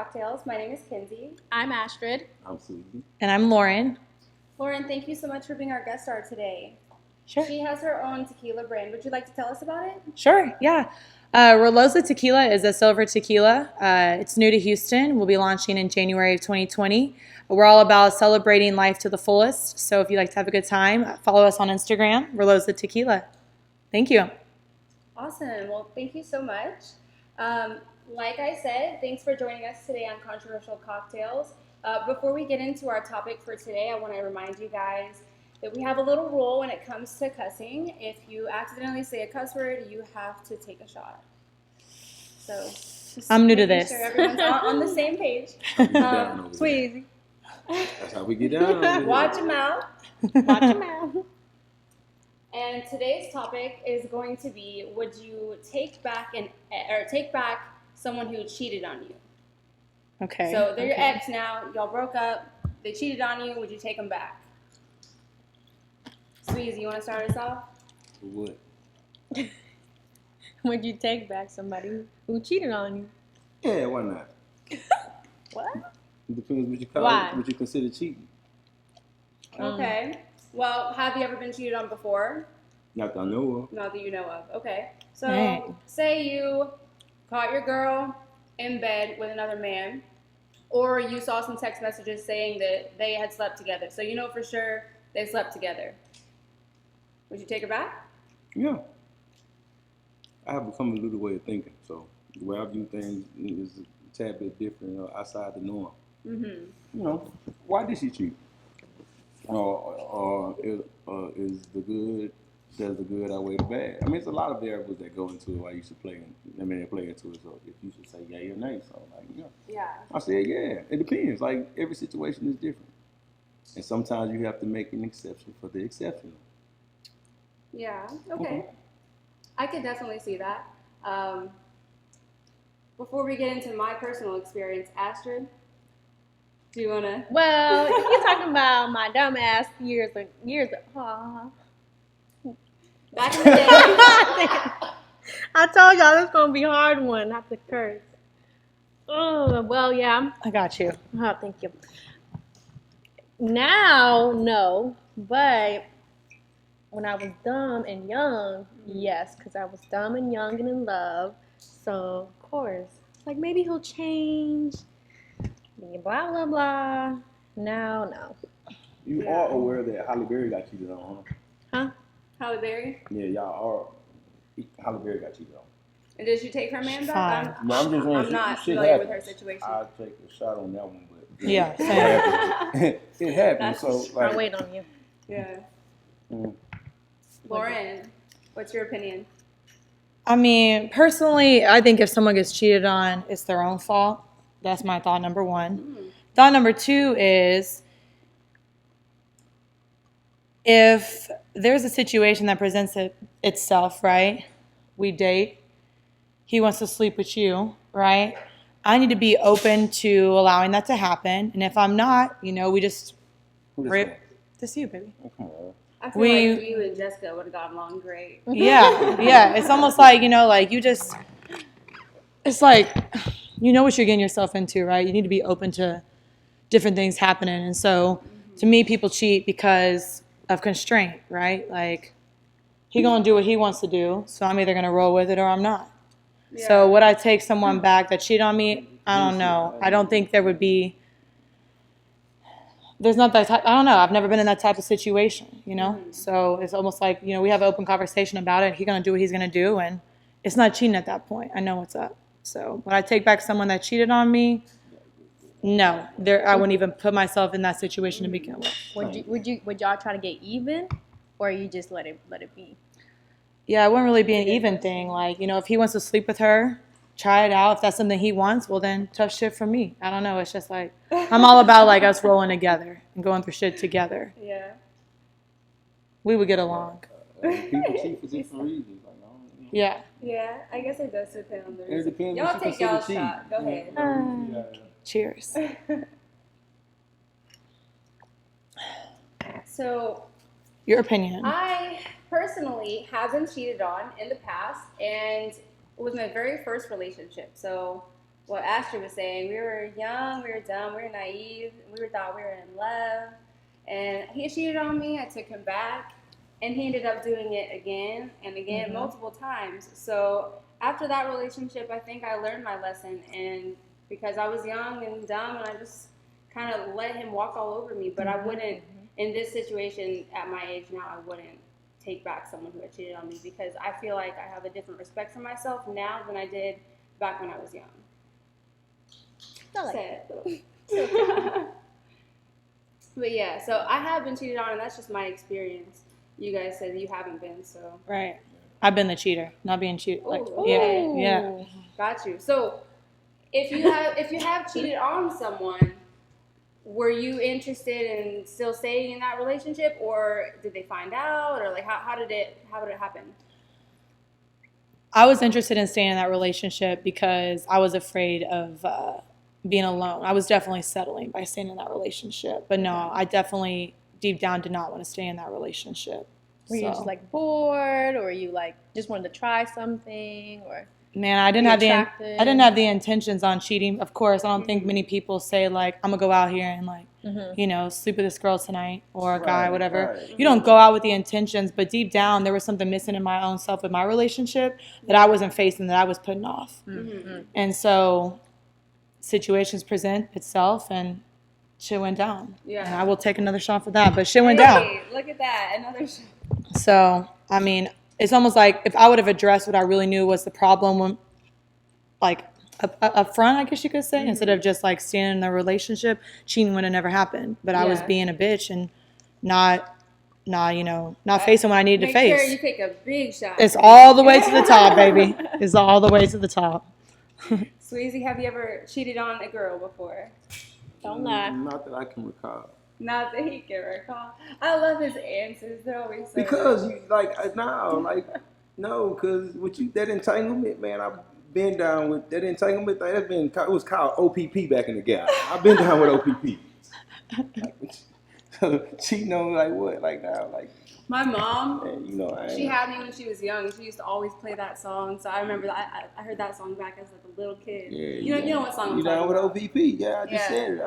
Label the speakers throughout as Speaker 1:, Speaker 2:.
Speaker 1: Cocktails. My name is Kinsey.
Speaker 2: I'm Astrid.
Speaker 3: I'm Susie.
Speaker 4: And I'm Lauren.
Speaker 1: Lauren, thank you so much for being our guest star today.
Speaker 4: Sure.
Speaker 1: She has her own tequila brand. Would you like to tell us about it?
Speaker 4: Sure, yeah. Reloza Tequila is a silver tequila. It's new to Houston. We'll be launching in January of 2020. We're all about celebrating life to the fullest. So if you'd like to have a good time, follow us on Instagram, Reloza Tequila. Thank you.
Speaker 1: Awesome. Well, thank you so much. Like I said, thanks for joining us today on Controversial Cocktails. Before we get into our topic for today, I want to remind you guys that we have a little rule when it comes to cussing. If you accidentally say a cuss word, you have to take a shot. So
Speaker 4: I'm new to
Speaker 1: making
Speaker 4: this.
Speaker 1: Sure everyone's on the same page.
Speaker 2: Sweezy.
Speaker 3: That's how we get down.
Speaker 1: Watch your mouth.
Speaker 2: Watch your mouth.
Speaker 1: And today's topic is going to be: would you take back someone who cheated on you?
Speaker 4: Okay.
Speaker 1: So they're your ex now. Y'all broke up. They cheated on you. Would you take them back? Squeeze, you want to start us off?
Speaker 3: What?
Speaker 2: Would you take back somebody who cheated on you?
Speaker 3: Yeah, why not?
Speaker 2: What?
Speaker 3: It depends what you call
Speaker 2: Why?
Speaker 3: it, what you consider cheating.
Speaker 1: Okay. Well, have you ever been cheated on before?
Speaker 3: Not that I know of.
Speaker 1: Not that you know of. Okay. So
Speaker 4: Dang.
Speaker 1: say you caught your girl in bed with another man, or you saw some text messages saying that they had slept together. So you know for sure they slept together. Would you take her back?
Speaker 3: Yeah. I have become a little way of thinking, so the way I view things is a tad bit different, outside the norm.
Speaker 1: Mm-hmm.
Speaker 3: You know, why did she cheat? Is the good, does the good outweigh the bad? I mean, it's a lot of variables that go into it while you should play. They play into it. So if you should say yay or nay, so like, yeah.
Speaker 1: Yeah.
Speaker 3: I said, yeah. It depends. Like every situation is different, and sometimes you have to make an exception for the exceptional.
Speaker 1: Yeah. Okay. I could definitely see that. Before we get into my personal experience, Astrid, do you wanna?
Speaker 2: Well, you're talking about my dumb ass years.
Speaker 1: Back in the day.
Speaker 2: I told y'all this is gonna be a hard one, not to curse. Oh, well, yeah.
Speaker 4: I got you.
Speaker 2: Oh, thank you. Now, no, but when I was dumb and young, yes, because I was dumb and young and in love. So, of course, like maybe he'll change. Blah, blah, blah. Now, no.
Speaker 3: You are aware that Halle Berry got cheated on,
Speaker 2: Huh?
Speaker 1: Halle Berry.
Speaker 3: huh? Yeah, y'all are. Halle Berry got cheated on.
Speaker 1: And did she take her man back?
Speaker 4: Fine.
Speaker 3: No, I'm just saying.
Speaker 1: I'm not
Speaker 3: shit
Speaker 1: familiar with her
Speaker 3: happens.
Speaker 1: situation.
Speaker 3: I'll take a shot on that one, but
Speaker 4: Yeah,
Speaker 3: it
Speaker 4: same.
Speaker 3: happens. It happens. So
Speaker 2: I'll
Speaker 3: like,
Speaker 2: wait on you.
Speaker 1: Yeah.
Speaker 3: mm,
Speaker 1: Lauren, what's your opinion?
Speaker 4: I mean, personally, I think if someone gets cheated on, it's their own fault. That's my thought number one. Thought number two is if there's a situation that presents itself, right? We date. He wants to sleep with you, right? I need to be open to allowing that to happen. And if I'm not, we just
Speaker 3: who this
Speaker 4: rip
Speaker 3: one?
Speaker 4: this you, baby.
Speaker 3: Oh, come on.
Speaker 1: I feel
Speaker 4: We-
Speaker 1: like you and Jessica would have gotten along great.
Speaker 4: Yeah. It's almost like, like you just, it's like, you know what you're getting yourself into, right? You need to be open to different things happening. And so to me, people cheat because of constraint, right? Like he gonna do what he wants to do. So I'm either gonna roll with it or I'm not.
Speaker 1: Yeah.
Speaker 4: So would I take someone back that cheated on me? I don't know. I don't think there would be, there's not that type, I don't know. I've never been in that type of situation, So it's almost like, we have an open conversation about it. He's going to do what he's going to do. And it's not cheating at that point. I know what's up. So would I take back someone that cheated on me? No. I wouldn't even put myself in that situation to begin with.
Speaker 2: Would y'all try to get even, or you just let it be?
Speaker 4: Yeah, it wouldn't really be an even thing. Like, if he wants to sleep with her, try it out. If that's something he wants, well, then tough shit for me. I don't know. It's just like, I'm all about like us rolling together and going through shit together.
Speaker 1: Yeah.
Speaker 4: We would get along.
Speaker 3: People cheat for different reasons. Like, I don't know.
Speaker 4: Yeah.
Speaker 1: Yeah, I guess it does depend on the
Speaker 3: It
Speaker 1: reason.
Speaker 3: depends
Speaker 1: Y'all
Speaker 3: what you
Speaker 1: take
Speaker 3: consider
Speaker 1: y'all's
Speaker 3: cheating.
Speaker 1: shot. Go ahead.
Speaker 3: Yeah.
Speaker 4: Cheers.
Speaker 1: So
Speaker 4: Your opinion.
Speaker 1: I personally have been cheated on in the past, and it was my very first relationship. So what Asher was saying. We were young, we were dumb, we were naive, thought we were in love. And he cheated on me. I took him back, and he ended up doing it again and again, multiple times. So after that relationship, I think I learned my lesson. And because I was young and dumb, and I just kind of let him walk all over me. But I wouldn't, in this situation at my age now, I wouldn't take back someone who had cheated on me, because I feel like I have a different respect for myself now than I did back when I was young.
Speaker 2: I like
Speaker 1: Sad. But yeah, so I have been cheated on, and that's just my experience. You guys said you haven't been, so.
Speaker 4: Right. I've been the cheater, not being cheated. Like,
Speaker 1: Ooh,
Speaker 4: yeah,
Speaker 1: okay.
Speaker 4: yeah.
Speaker 1: Got you. So, if you have cheated on someone, were you interested in still staying in that relationship, or did they find out, or like how did it happen?
Speaker 4: I was interested in staying in that relationship because I was afraid of being alone. I was definitely settling by staying in that relationship. But no, I definitely deep down did not want to stay in that relationship.
Speaker 2: Were you just like bored, or you like just wanted to try something, or?
Speaker 4: Man, I didn't have the intentions on cheating. Of course, I don't think many people say like, I'm gonna go out here and like, sleep with this girl tonight, or a guy, whatever.
Speaker 3: Right.
Speaker 4: You don't go out with the intentions, but deep down there was something missing in my own self with my relationship that I wasn't facing, that I was putting off. And so situations present itself, and shit went down.
Speaker 1: Yeah.
Speaker 4: And I will take another shot for that, but shit went down.
Speaker 1: Look at that, another shot.
Speaker 4: So, I mean, it's almost like if I would have addressed what I really knew was the problem, when, like up front, I guess you could say, instead of just like staying in the relationship, cheating would have never happened. But I was being a bitch and not facing what I needed to face.
Speaker 1: Make sure you take a big shot.
Speaker 4: It's all the way to the top, baby. It's all the way to the top.
Speaker 1: Sweezy, have you ever cheated on a girl before?
Speaker 2: Don't lie.
Speaker 3: Not that I can recall.
Speaker 1: Not that he can recall. I love his answers. They're always so
Speaker 3: Because you no, because with you, that entanglement, man, I've been down with that entanglement thing. It was called OPP back in the game. I've been down with OPP. Cheating on like what? Like now, like
Speaker 1: my mom.
Speaker 3: Man,
Speaker 1: she had me when she was young. She used to always play that song, so I remember that. I heard that song back as like a little kid.
Speaker 3: Yeah,
Speaker 1: you know what song I'm
Speaker 3: you
Speaker 1: talking
Speaker 3: down with
Speaker 1: about.
Speaker 3: OPP? Yeah, I just said it.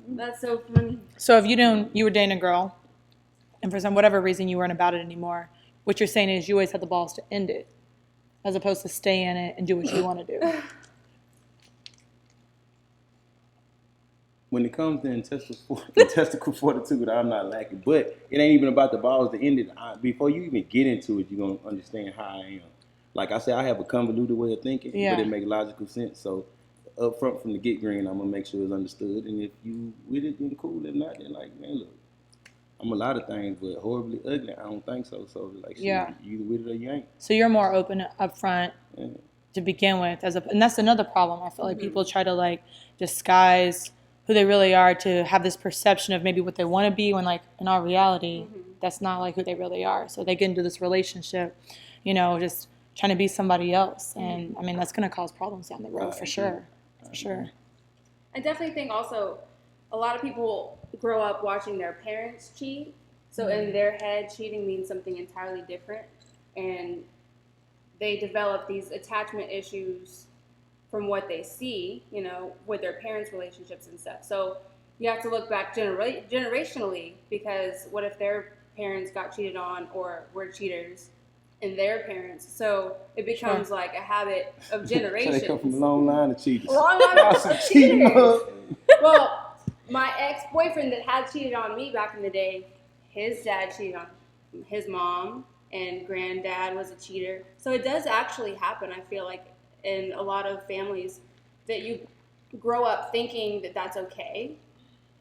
Speaker 1: That's so funny.
Speaker 4: So if you were dating a girl, and for whatever reason you weren't about it anymore, what you're saying is you always had the balls to end it, as opposed to stay in it and do what you want to do.
Speaker 3: When it comes to intestinal fortitude, I'm not lacking. But it ain't even about the balls to end it. Before you even get into it, you're going to understand how I am. Like I said, I have a convoluted way of thinking, but it makes logical sense. So up front from the get-green, I'm going to make sure it's understood. And if you with it, then cool. If not, then like, man, look, I'm a lot of things, but horribly ugly, I don't think so. So like, you either with it or you ain't.
Speaker 4: So you're more open up front to begin with. And that's another problem. I feel like people try to like disguise who they really are to have this perception of maybe what they want to be, when like in all reality, that's not like who they really are. So they get into this relationship, just trying to be somebody else. And I mean, that's going to cause problems down the road for sure. For sure.
Speaker 1: I definitely think also a lot of people grow up watching their parents cheat. So in their head, cheating means something entirely different. And they develop these attachment issues from what they see, with their parents' relationships and stuff. So you have to look back generationally, because what if their parents got cheated on or were cheaters and their parents? So it becomes like a habit of generations.
Speaker 3: So they come from a long line of cheaters.
Speaker 1: Long line of cheaters. Well, my ex-boyfriend that had cheated on me back in the day, his dad cheated on his mom, and granddad was a cheater. So it does actually happen, I feel like, in a lot of families, that you grow up thinking that that's okay.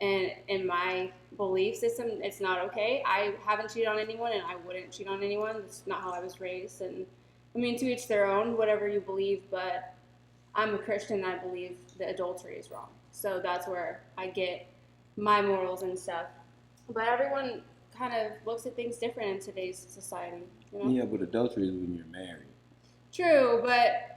Speaker 1: And in my belief system, it's not okay. I haven't cheated on anyone, and I wouldn't cheat on anyone. That's not how I was raised. And I mean, to each their own, whatever you believe, but I'm a Christian, and I believe that adultery is wrong. So that's where I get my morals and stuff. But everyone kind of looks at things different in today's society.
Speaker 3: Yeah, but adultery is when you're married.
Speaker 1: True, but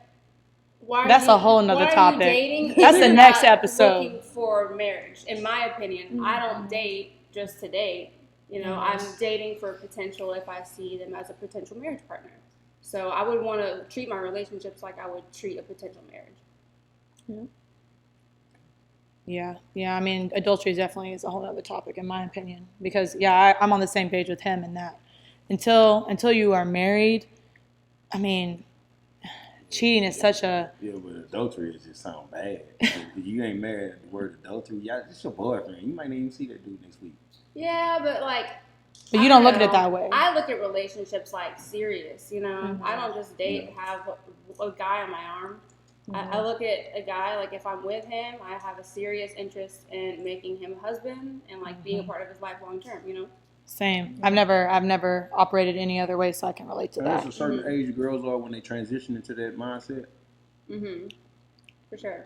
Speaker 4: that's a whole nother topic.
Speaker 1: Dating
Speaker 4: that's the next episode.
Speaker 1: Looking for marriage, in my opinion, I don't date just to date. I'm dating for potential if I see them as a potential marriage partner. So I would want to treat my relationships like I would treat a potential marriage.
Speaker 4: Yeah, yeah. I mean, adultery definitely is a whole other topic in my opinion. Because yeah, I'm on the same page with him in that until you are married, I mean, cheating is such a
Speaker 3: Yeah, but adultery is just sound bad. If you ain't married, the word adultery, yeah, it's your boyfriend. You might not even see that dude next week.
Speaker 1: Yeah, but like.
Speaker 4: but you
Speaker 1: I
Speaker 4: don't look at it
Speaker 1: know.
Speaker 4: that way.
Speaker 1: I look at relationships like serious, you know. I don't just date, have a guy on my arm. I look at a guy like if I'm with him, I have a serious interest in making him a husband and like being a part of his life long term, you know.
Speaker 4: Same. I've never operated any other way, so I can relate to
Speaker 3: There's
Speaker 4: that.
Speaker 3: a certain age girls are when they transition into that mindset.
Speaker 1: For sure.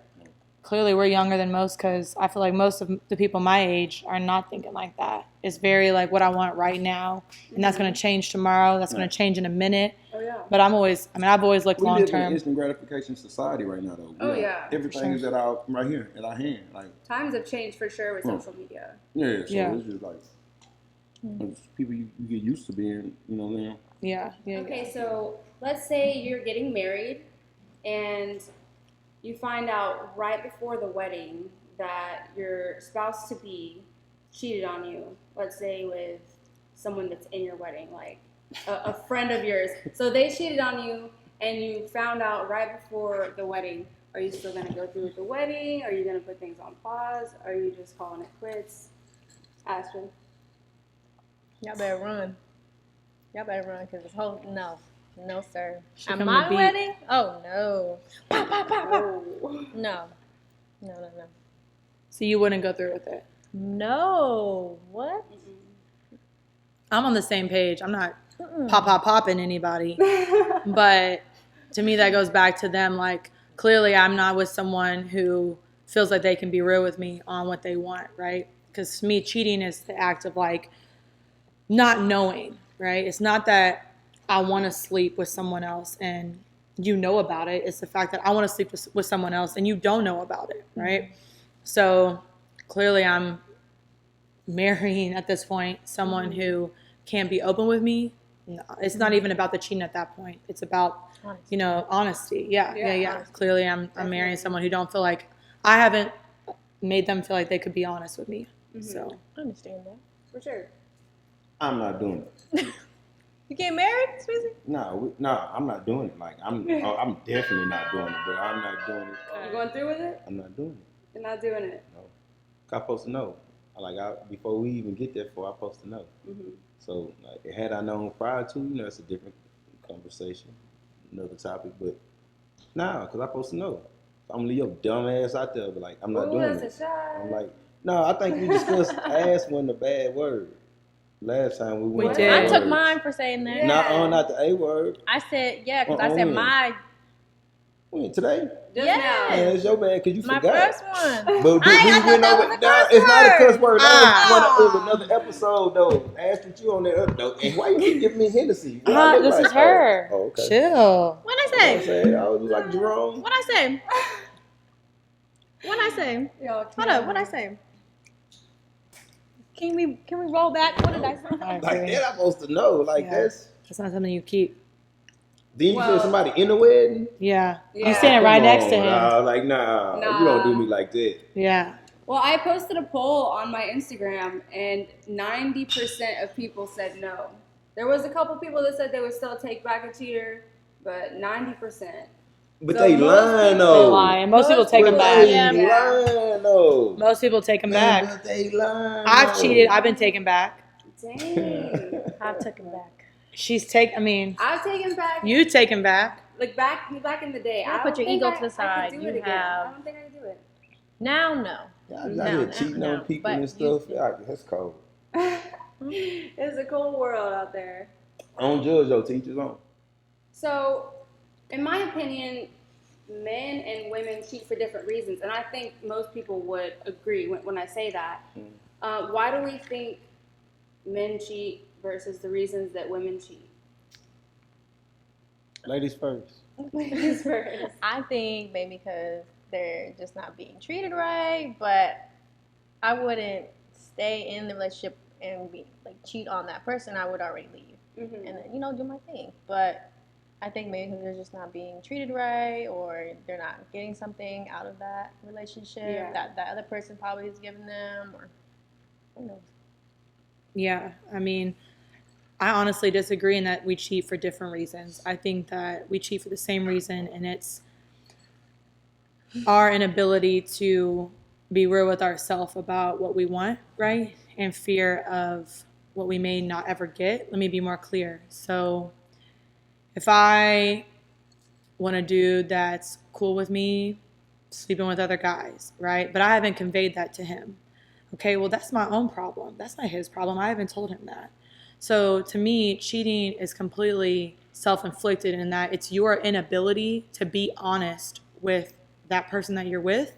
Speaker 4: Clearly, we're younger than most because I feel like most of the people my age are not thinking like that. It's very like what I want right now, and that's going to change tomorrow. That's going to change in a minute.
Speaker 1: Oh yeah.
Speaker 4: But I've always looked
Speaker 3: We
Speaker 4: long
Speaker 3: live in an
Speaker 4: term.
Speaker 3: instant gratification society right now, though.
Speaker 1: Oh, yeah.
Speaker 3: Everything is at our right here, at our hand. Like,
Speaker 1: Times have changed for sure with social media.
Speaker 3: yeah, so
Speaker 4: Yeah.
Speaker 3: it's just like it's people you get used to being, you know what I mean?
Speaker 4: Yeah.
Speaker 1: Okay, so let's say you're getting married and you find out right before the wedding that your spouse to be cheated on you, let's say with someone that's in your wedding, like a friend of yours. So they cheated on you and you found out right before the wedding. Are you still going to go through with the wedding? Are you going to put things on pause? Are you just calling it quits? Ashton?
Speaker 2: Y'all better run. Y'all better run because this whole no sir.
Speaker 4: She
Speaker 2: At
Speaker 4: come to
Speaker 2: my
Speaker 4: beat.
Speaker 2: wedding? Oh no. Pop, pop, pop, pop.
Speaker 1: Oh.
Speaker 2: No.
Speaker 4: So you wouldn't go through with it.
Speaker 2: No. What?
Speaker 4: I'm on the same page. I'm not popping anybody. But to me, that goes back to them. Like, clearly, I'm not with someone who feels like they can be real with me on what they want, right? Because to me, cheating is the act of like not knowing, right? It's not that I want to sleep with someone else and you know about it. It's the fact that I want to sleep with someone else and you don't know about it, right? So clearly, I'm marrying at this point someone who can't be open with me. No, it's not even about the cheating at that point. It's about honesty. Yeah.
Speaker 1: Honesty.
Speaker 4: Clearly, I'm marrying someone who don't feel like I haven't made them feel like they could be honest with me. So
Speaker 2: I understand that.
Speaker 1: For sure.
Speaker 3: I'm not doing it.
Speaker 2: You get married, Swizzy?
Speaker 3: No, I'm not doing it. Like, I'm definitely not doing it, but I'm not doing it.
Speaker 1: You going through with it?
Speaker 3: I'm not doing it.
Speaker 1: You're not doing it.
Speaker 3: No. I'm supposed to know. Before we even get that far, I'm supposed to know. So, like, had I known prior to, it's a different conversation, another topic. But nah, because I'm supposed to know. So I'm gonna leave your dumb ass out there, but like, I'm not
Speaker 1: Ooh,
Speaker 3: doing
Speaker 1: that's
Speaker 3: it.
Speaker 1: a shot.
Speaker 3: I'm like, no, I think we discussed ass wasn't a bad word. Last time we went.
Speaker 4: We did.
Speaker 2: I took mine for saying that.
Speaker 1: Yeah.
Speaker 3: Not the A word.
Speaker 2: I said, because I said
Speaker 3: when?
Speaker 2: my
Speaker 3: When, today?
Speaker 1: Just
Speaker 2: Yeah.
Speaker 1: now.
Speaker 3: Man, it's your bad because you
Speaker 2: my
Speaker 3: forgot.
Speaker 2: first one.
Speaker 3: But
Speaker 2: I
Speaker 3: we
Speaker 2: thought that
Speaker 3: went
Speaker 2: was
Speaker 3: over.
Speaker 2: a
Speaker 3: No,
Speaker 2: cuss
Speaker 3: it's not a cuss word. That was another episode though. Asked with you on that other though. And why you keep giving me Hennessy? What I look
Speaker 4: this
Speaker 3: like?
Speaker 4: is her.
Speaker 3: Oh, okay.
Speaker 4: Chill.
Speaker 2: What'd I
Speaker 3: I
Speaker 2: say?
Speaker 3: said I was like Jerome.
Speaker 2: What'd I say? What'd I say?
Speaker 1: Y'all
Speaker 2: Hold up, what'd I say? Can we roll back? What did I say?
Speaker 4: I
Speaker 3: Like
Speaker 4: agree.
Speaker 3: that, I'm supposed to know. Like
Speaker 4: Yeah.
Speaker 3: that's.
Speaker 4: That's not something you keep.
Speaker 3: Then you
Speaker 1: Well-
Speaker 3: said somebody in the wedding.
Speaker 4: Yeah.
Speaker 1: Yeah.
Speaker 4: You standing right
Speaker 3: Come
Speaker 4: next to
Speaker 3: on,
Speaker 4: him.
Speaker 3: Like nah,
Speaker 1: Nah.
Speaker 3: you don't do me like that.
Speaker 4: Yeah.
Speaker 1: Well, I posted a poll on my Instagram, and 90% of people said no. There was a couple people that said they would still take back a cheater, but 90%.
Speaker 3: But
Speaker 1: So
Speaker 3: they
Speaker 1: most
Speaker 3: lying
Speaker 1: people-
Speaker 4: They
Speaker 3: though.
Speaker 4: lie. And most people
Speaker 1: Most
Speaker 4: take them
Speaker 1: people-
Speaker 4: back.
Speaker 2: Yeah.
Speaker 3: They lying though.
Speaker 4: Most people take them
Speaker 3: Man,
Speaker 4: back.
Speaker 3: but they lying.
Speaker 4: I've
Speaker 3: though.
Speaker 4: cheated. I've been taken back.
Speaker 1: Dang.
Speaker 2: I took him back.
Speaker 4: She's take. I mean,
Speaker 1: I've taken back,
Speaker 4: you taken back.
Speaker 1: like back in the day.
Speaker 2: Yeah,
Speaker 1: I
Speaker 2: put
Speaker 1: don't
Speaker 2: your
Speaker 1: think
Speaker 2: ego
Speaker 1: I-
Speaker 2: to the
Speaker 1: I
Speaker 2: side.
Speaker 1: could do
Speaker 2: You
Speaker 1: it again.
Speaker 2: have-
Speaker 1: I don't think I could do it.
Speaker 2: Now, no.
Speaker 3: Y'all
Speaker 2: No,
Speaker 3: out here
Speaker 2: no,
Speaker 3: cheating
Speaker 2: no.
Speaker 3: on people
Speaker 2: But
Speaker 3: and stuff.
Speaker 2: you-
Speaker 3: Yeah, that's cold.
Speaker 1: It's a cold world out there.
Speaker 3: I don't judge your teachers on.
Speaker 1: So, in my opinion, men and women cheat for different reasons, and I think most people would agree when I say that. Why do we think men cheat versus the reasons that women cheat?
Speaker 3: Ladies first.
Speaker 1: Ladies first.
Speaker 2: I think maybe because they're just not being treated right, but I wouldn't stay in the relationship and be like cheat on that person. I would already leave
Speaker 1: Mhm.
Speaker 2: and then do my thing. But I think maybe they're just not being treated right, or they're not getting something out of that relationship that that other person probably is giving them, or who knows.
Speaker 4: Yeah, I mean, I honestly disagree in that we cheat for different reasons. I think that we cheat for the same reason, and it's our inability to be real with ourselves about what we want, right? And fear of what we may not ever get. Let me be more clear. So if I want a dude that's cool with me sleeping with other guys, right? But I haven't conveyed that to him. Okay, well, that's my own problem. That's not his problem. I haven't told him that. So to me, cheating is completely self-inflicted in that it's your inability to be honest with that person that you're with,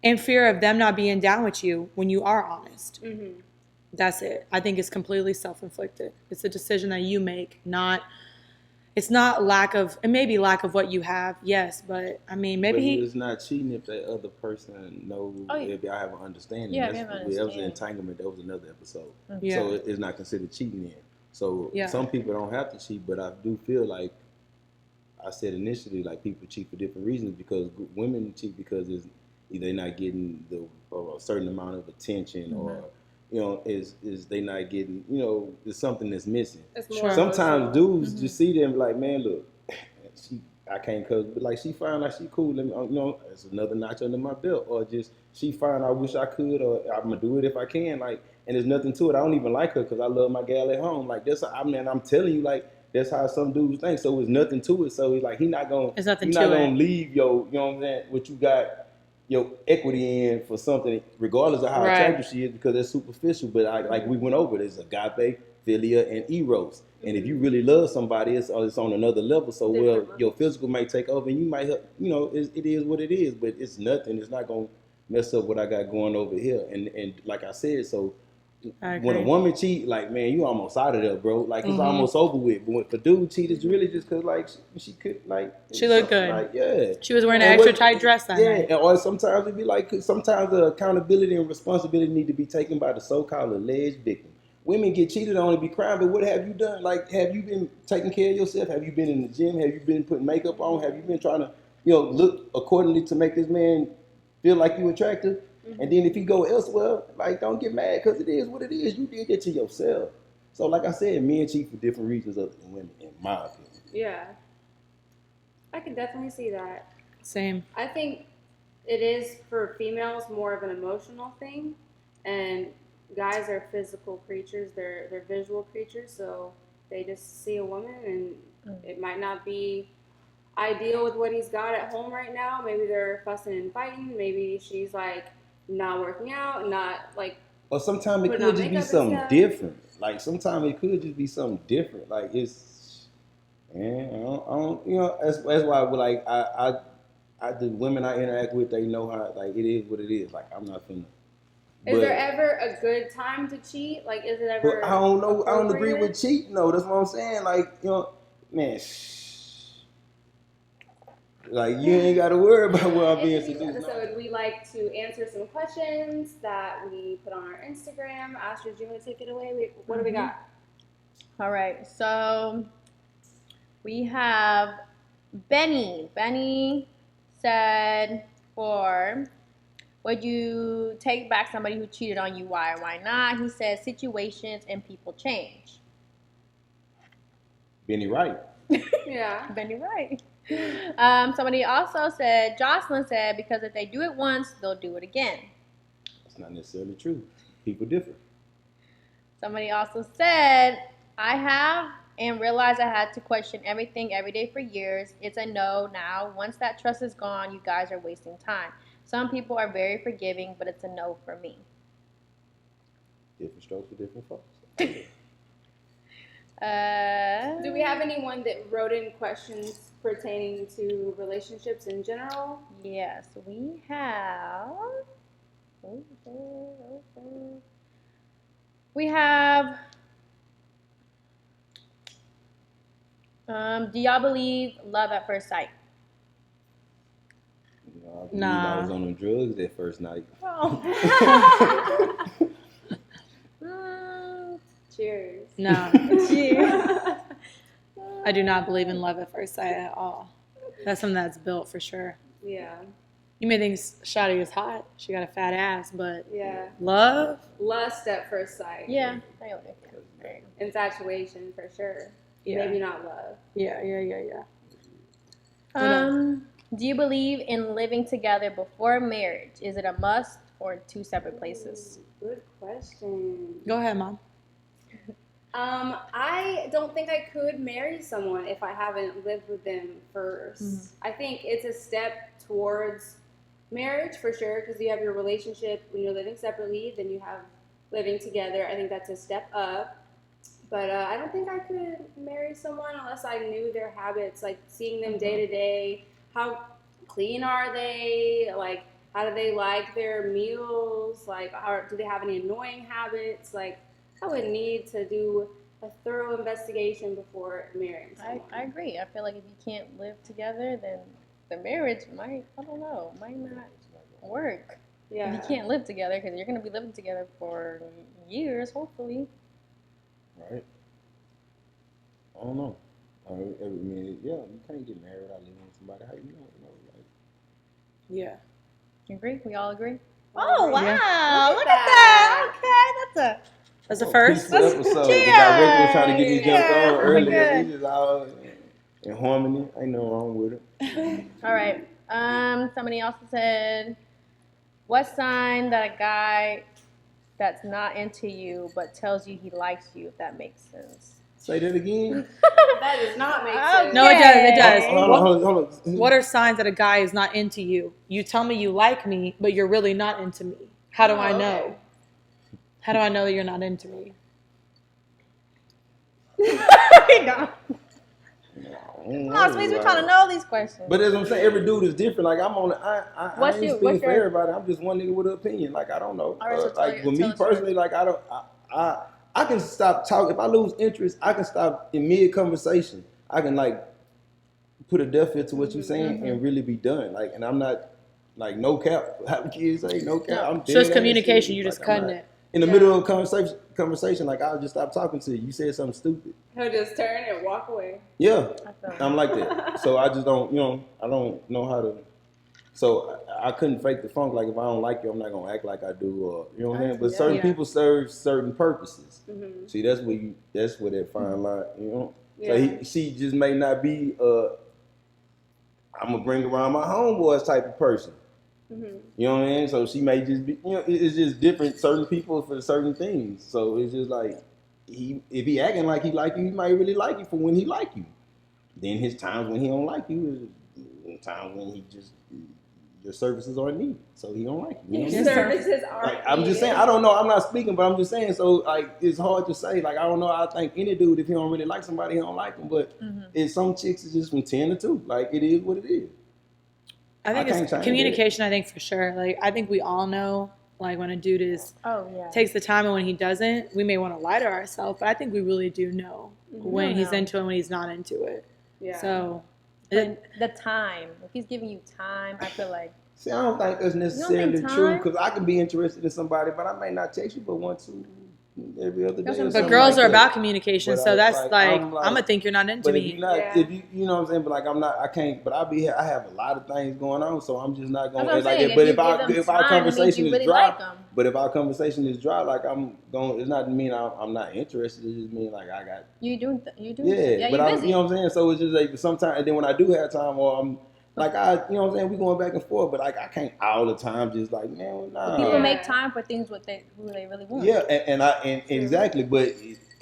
Speaker 4: and fear of them not being down with you when you are honest. That's it. I think it's completely self-inflicted. It's a decision that you make, not. It's not lack of. It may be lack of what you have, yes, but I mean, maybe
Speaker 3: But it's not cheating if that other person knows. If y'all have an understanding.
Speaker 2: Yeah,
Speaker 3: That was an entanglement. That was another episode.
Speaker 4: Yeah.
Speaker 3: So it's not considered cheating then. So
Speaker 4: Yeah.
Speaker 3: some people don't have to cheat, but I do feel like I said initially, like people cheat for different reasons, because women cheat because it's either they're not getting a certain amount of attention, or is they not getting, there's something that's missing.
Speaker 4: Sure.
Speaker 3: Sometimes dudes just see them like, man, look, I can't cause, but like she fine, like she cool, let me, it's another notch under my belt, or just she fine, I wish I could, or I'm gonna do it if I can, like, and there's nothing to it. I don't even like her because I love my gal at home, like that's. I mean, I'm telling you, like that's how some dudes think. So there's nothing to it. So he's like, he's not gonna leave your, what I'm saying, what you got your equity in for something, regardless of how attractive she is, because that's superficial. But like we went over, there's agape, philia, and eros. And if you really love somebody, it's on another level. So your physical might take over, and you might, it is what it is. But it's nothing. It's not gonna mess up what I got going over here. And like I said, so when a woman cheat, like, man, you almost out of there, bro. Like it's almost over with. But when a dude cheat, it's really just because like she could, like,
Speaker 4: she looked good.
Speaker 3: Like, yeah,
Speaker 4: she was wearing an extra tight dress that night.
Speaker 3: Yeah, or sometimes it'd be like, sometimes the accountability and responsibility need to be taken by the so-called alleged victim. Women get cheated on and be crying, but what have you done? Like, have you been taking care of yourself? Have you been in the gym? Have you been putting makeup on? Have you been trying to, look accordingly to make this man feel like you attractive? And then if he go elsewhere, like, don't get mad, because it is what it is. You did it to yourself. So like I said, men cheat for different reasons other than women, in my opinion.
Speaker 1: Yeah. I can definitely see that.
Speaker 4: Same.
Speaker 1: I think it is for females more of an emotional thing, and guys are physical creatures. They're visual creatures, so they just see a woman, and it might not be ideal with what he's got at home right now. Maybe they're fussing and fighting. Maybe she's like not working out, not like.
Speaker 3: Or sometimes it could just be something different. Like sometimes it could just be something different. Like it's, man, I don't, that's why like I the women I interact with, they know how, like, it is what it is. Like, I'm not finna.
Speaker 1: Is there ever a good time to cheat? Like, is it ever?
Speaker 3: I don't know. I don't agree with cheating, though. That's what I'm saying. Like, man, like, you ain't got to worry about what I'm being seduced.
Speaker 1: In this episode, we like to answer some questions that we put on our Instagram. Astrid, do you want to take it away? What do we got?
Speaker 2: All right. So we have Benny. Benny said, would you take back somebody who cheated on you? Why or why not? He said situations and people change.
Speaker 3: Benny Wright.
Speaker 1: Yeah.
Speaker 2: Benny Wright. Somebody also said, Jocelyn said, because if they do it once, they'll do it again.
Speaker 3: That's not necessarily true. People differ.
Speaker 2: Somebody also said, I have and realized I had to question everything every day for years. It's a no now. Once that trust is gone, you guys are wasting time. Some people are very forgiving, but it's a no for me.
Speaker 3: Different strokes for different folks.
Speaker 1: Do we have anyone that wrote in questions pertaining to relationships in general?
Speaker 2: Yes, we have. We have. Do y'all believe love at first sight?
Speaker 3: I believe I was on the drugs that first night.
Speaker 2: Oh.
Speaker 1: Cheers.
Speaker 4: No.
Speaker 2: Cheers.
Speaker 4: I do not believe in love at first sight at all. That's something that's built for sure.
Speaker 1: Yeah.
Speaker 4: You may think Shawty is hot. She got a fat ass, but
Speaker 1: Yeah.
Speaker 4: love?
Speaker 1: Lust at first sight.
Speaker 2: Yeah. I like that.
Speaker 1: Infatuation for sure.
Speaker 4: Yeah.
Speaker 1: Maybe not love.
Speaker 4: Yeah.
Speaker 2: Do you believe in living together before marriage? Is it a must or two separate places?
Speaker 1: Good question.
Speaker 4: Go ahead, Mom.
Speaker 1: I don't think I could marry someone if I haven't lived with them first. I think it's a step towards marriage for sure, because you have your relationship when you're living separately, then you have living together. I think that's a step up. But I don't think I could marry someone unless I knew their habits, like seeing them day to day. How clean are they? Like, how do they like their meals? Like, do they have any annoying habits? Like, I would need to do a thorough investigation before marrying someone.
Speaker 2: I agree. I feel like if you can't live together, then the marriage might not work.
Speaker 1: Yeah.
Speaker 2: If you can't live together, because you're going to be living together for years, hopefully.
Speaker 3: Right. I don't know. I mean, yeah, you can't get married without living with somebody. How you know, like.
Speaker 4: Yeah.
Speaker 2: You agree? We all agree?
Speaker 1: Oh,
Speaker 2: wow.
Speaker 4: Yeah.
Speaker 2: Look at that. Okay,
Speaker 4: That's the first.
Speaker 3: Peaceful episode.
Speaker 2: Cheers.
Speaker 3: I was trying to get these jumps on
Speaker 2: Yeah.
Speaker 3: earlier.
Speaker 2: Good.
Speaker 3: We just all in harmony. Ain't no wrong with it.
Speaker 2: All right. Somebody else said, what sign that a guy that's not into you but tells you he likes you, if that makes sense?
Speaker 3: Say that again.
Speaker 1: That does not make sense.
Speaker 4: No, it does. It does.
Speaker 3: Hold on.
Speaker 4: What are signs that a guy is not into you? You tell me you like me, but you're really not into me. How do I know?
Speaker 1: Okay.
Speaker 4: How do I know that you're not into me?
Speaker 2: Sweets, we're trying to know these questions.
Speaker 3: But as I'm saying, every dude is different. Like I'm on, I
Speaker 2: What's
Speaker 3: ain't
Speaker 2: your-
Speaker 3: speaking
Speaker 2: what's
Speaker 3: for
Speaker 2: your-
Speaker 3: everybody. I'm just one nigga with an opinion. Like I don't know.
Speaker 2: All right, so
Speaker 3: like with me
Speaker 2: tell us
Speaker 3: personally, like I can stop talking. If I lose interest, I can stop in mid conversation. I can like put a death to what you're saying and really be done. Like, and I'm not like no cap. How the kids say no cap. I'm
Speaker 4: So it's
Speaker 3: dead ass
Speaker 4: communication.
Speaker 3: serious.
Speaker 4: You just
Speaker 3: Like, I'm
Speaker 4: cutting
Speaker 3: not-
Speaker 4: it.
Speaker 3: in the middle of a conversation, like I'll just stop talking to you. You said something stupid.
Speaker 1: He'll just turn and walk away.
Speaker 3: Yeah,
Speaker 2: I feel
Speaker 3: I'm like that. So I just don't, I don't know how to. So I couldn't fake the funk. Like if I don't like you, I'm not gonna act like I do. Or you know what I'm saying. But certain
Speaker 4: Yeah.
Speaker 3: people serve certain purposes.
Speaker 1: Mm-hmm.
Speaker 3: See, that's where that fine line.
Speaker 1: Yeah.
Speaker 3: So she just may not be. I'm gonna bring around my homeboys type of person.
Speaker 1: Mm-hmm.
Speaker 3: You know what I mean? So she may just be, it's just different, certain people for certain things. So it's just like, if he acting like he like you, he might really like you for when he like you. Then his times when he don't like you is times when he just, your services aren't needed. So he don't like you. You know what I'm saying?
Speaker 1: Services are.
Speaker 3: Like, I'm just saying, I don't know, I'm not speaking, but I'm just saying, so like, it's hard to say. Like, I don't know, I think any dude, if he don't really like somebody, he don't like them. But in some chicks, it's just from 10 to 2. Like, it is what it is.
Speaker 4: I think
Speaker 3: can't
Speaker 4: it's
Speaker 3: change
Speaker 4: communication. I think for sure. Like I think we all know, like when a dude takes the time and when he doesn't, we may want to lie to ourselves, but I think we really do know when he's into it and when he's not into it.
Speaker 1: Yeah.
Speaker 4: So
Speaker 2: But the time, if he's giving you time, I feel like
Speaker 3: See, I don't think that's necessarily
Speaker 2: think
Speaker 3: true
Speaker 2: time?
Speaker 3: because I can be interested in somebody, but I may not text you but once every other day.
Speaker 2: That's
Speaker 3: or
Speaker 2: what I'm
Speaker 4: but
Speaker 3: something
Speaker 4: girls
Speaker 3: like
Speaker 4: are
Speaker 3: that.
Speaker 4: about communication,
Speaker 3: But
Speaker 4: so that's
Speaker 3: like,
Speaker 4: like
Speaker 3: I'm
Speaker 4: I'm
Speaker 3: like-
Speaker 4: gonna think you're not into
Speaker 3: But if
Speaker 4: me.
Speaker 3: you're not,
Speaker 1: Yeah.
Speaker 3: if you know what I'm saying, but like I'm not, I can't. But I have a lot of things going on, so I'm just not going
Speaker 2: That's
Speaker 3: to
Speaker 2: what I'm
Speaker 3: like
Speaker 2: saying.
Speaker 3: that. But
Speaker 2: If
Speaker 3: if
Speaker 2: you
Speaker 3: our
Speaker 2: give them
Speaker 3: if our
Speaker 2: time, it means
Speaker 3: conversation
Speaker 2: you
Speaker 3: is
Speaker 2: really
Speaker 3: dry,
Speaker 2: like 'em.
Speaker 3: but if our conversation is dry, like I'm going, it's not mean I'm not interested. It just mean like I got
Speaker 2: you do.
Speaker 3: yeah. But
Speaker 2: you're
Speaker 3: I'm,
Speaker 2: busy.
Speaker 3: you know what I'm saying. So it's just like sometimes, and then when I do have time, or I'm like you know what I'm saying, we going back and forth, but like I can't all the time just like man, nah.
Speaker 2: People
Speaker 1: Yeah.
Speaker 2: make time for things who they really want.
Speaker 3: Yeah, and exactly, but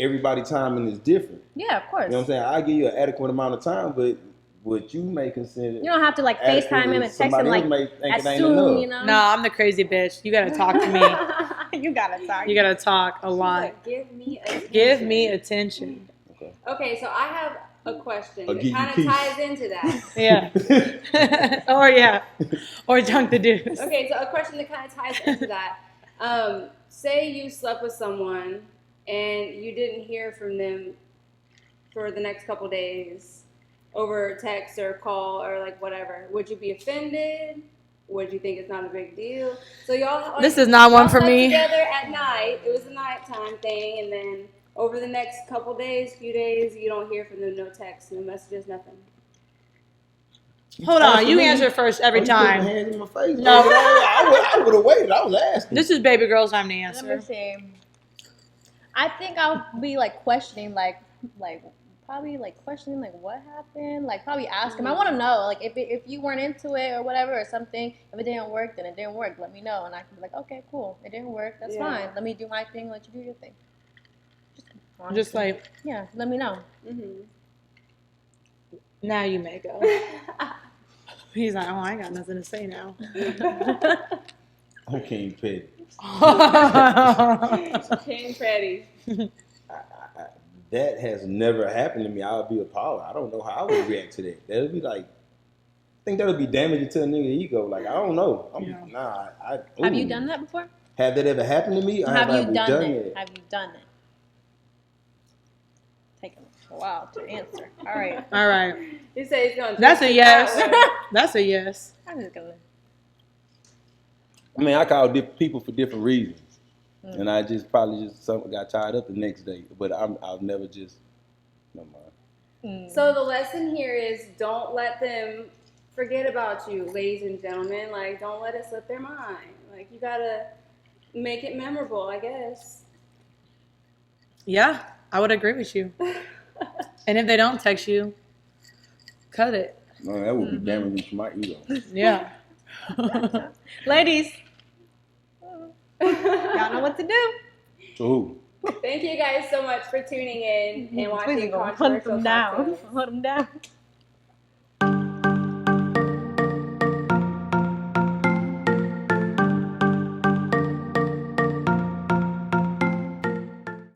Speaker 3: everybody timing is different.
Speaker 2: Yeah, of course.
Speaker 3: You know what I'm saying? I give you an adequate amount of time, but what you may consider
Speaker 2: You don't have to like
Speaker 3: adequate
Speaker 2: FaceTime him
Speaker 3: is
Speaker 2: and text him
Speaker 3: somebody
Speaker 2: like
Speaker 3: else may think
Speaker 2: as
Speaker 3: it ain't
Speaker 2: soon,
Speaker 3: enough.
Speaker 2: you know.
Speaker 4: No, I'm the crazy bitch. You gotta talk to me.
Speaker 2: You gotta talk.
Speaker 4: You gotta talk a lot.
Speaker 1: Like, give me attention.
Speaker 4: Give me attention.
Speaker 1: Okay, so I have a question
Speaker 3: I'll
Speaker 1: that
Speaker 3: give you
Speaker 1: kind of
Speaker 3: peace.
Speaker 1: ties into that.
Speaker 4: Yeah. Or yeah. Or dunk the deuce.
Speaker 1: Okay, so a question that kind of ties into that. Say you slept with someone and you didn't hear from them for the next couple days over text or call or like whatever. Would you be offended? Would you think it's not a big deal? So y'all.
Speaker 4: This is not one
Speaker 1: y'all
Speaker 4: for
Speaker 1: slept
Speaker 4: me.
Speaker 1: Together at night. It was a nighttime thing, and then over the next couple days, few days, you don't hear from them, no texts, no messages, nothing.
Speaker 4: Hold on, you answer first every
Speaker 3: You put my
Speaker 4: time.
Speaker 3: hands in my face.
Speaker 4: No.
Speaker 3: I would have waited. I was asking.
Speaker 4: This is baby girl's time to
Speaker 2: Let me
Speaker 4: answer.
Speaker 2: see. I think I'll be like questioning, probably like questioning, like what happened. Like probably ask him. I want to know, like if you weren't into it or whatever or something. If it didn't work, then it didn't work. Let me know, and I can be like, okay, cool. It didn't work. That's
Speaker 1: Yeah.
Speaker 2: fine. Let me do my thing. Let you do your thing.
Speaker 4: Just like,
Speaker 2: yeah. Let me know.
Speaker 1: Mm-hmm.
Speaker 4: now you may go. He's like, oh, I ain't got nothing to say now.
Speaker 3: I'm King Petty.
Speaker 1: King Freddy.
Speaker 3: That has never happened to me. I would be appalled. I don't know how I would react to that. That would be like, I think that would be damaging to a nigga ego. Like, I don't know.
Speaker 2: Have you done that before?
Speaker 3: Have that ever happened to me? Or
Speaker 2: Have you
Speaker 3: I
Speaker 2: done it?
Speaker 3: it?
Speaker 2: Have you done it? Taking a while to answer. All right.
Speaker 4: All right.
Speaker 1: You say he's going to
Speaker 4: That's a yes. That's a yes.
Speaker 2: I'm just gonna.
Speaker 3: I mean, I call different people for different reasons. And I just probably got tied up the next day. But I'll never just, no mind.
Speaker 1: So the lesson here is don't let them forget about you, ladies and gentlemen. Like, don't let it slip their mind. Like, you gotta make it memorable, I guess.
Speaker 4: Yeah, I would agree with you. And if they don't text you, cut it.
Speaker 3: No, that would be damaging to my ego.
Speaker 4: Yeah.
Speaker 2: Ladies, y'all know what to do.
Speaker 3: So who?
Speaker 1: Thank you guys so much for tuning in and watching
Speaker 2: Please go hunt
Speaker 1: Controversial
Speaker 2: them down.
Speaker 1: Cocktails.
Speaker 2: Hunt them down.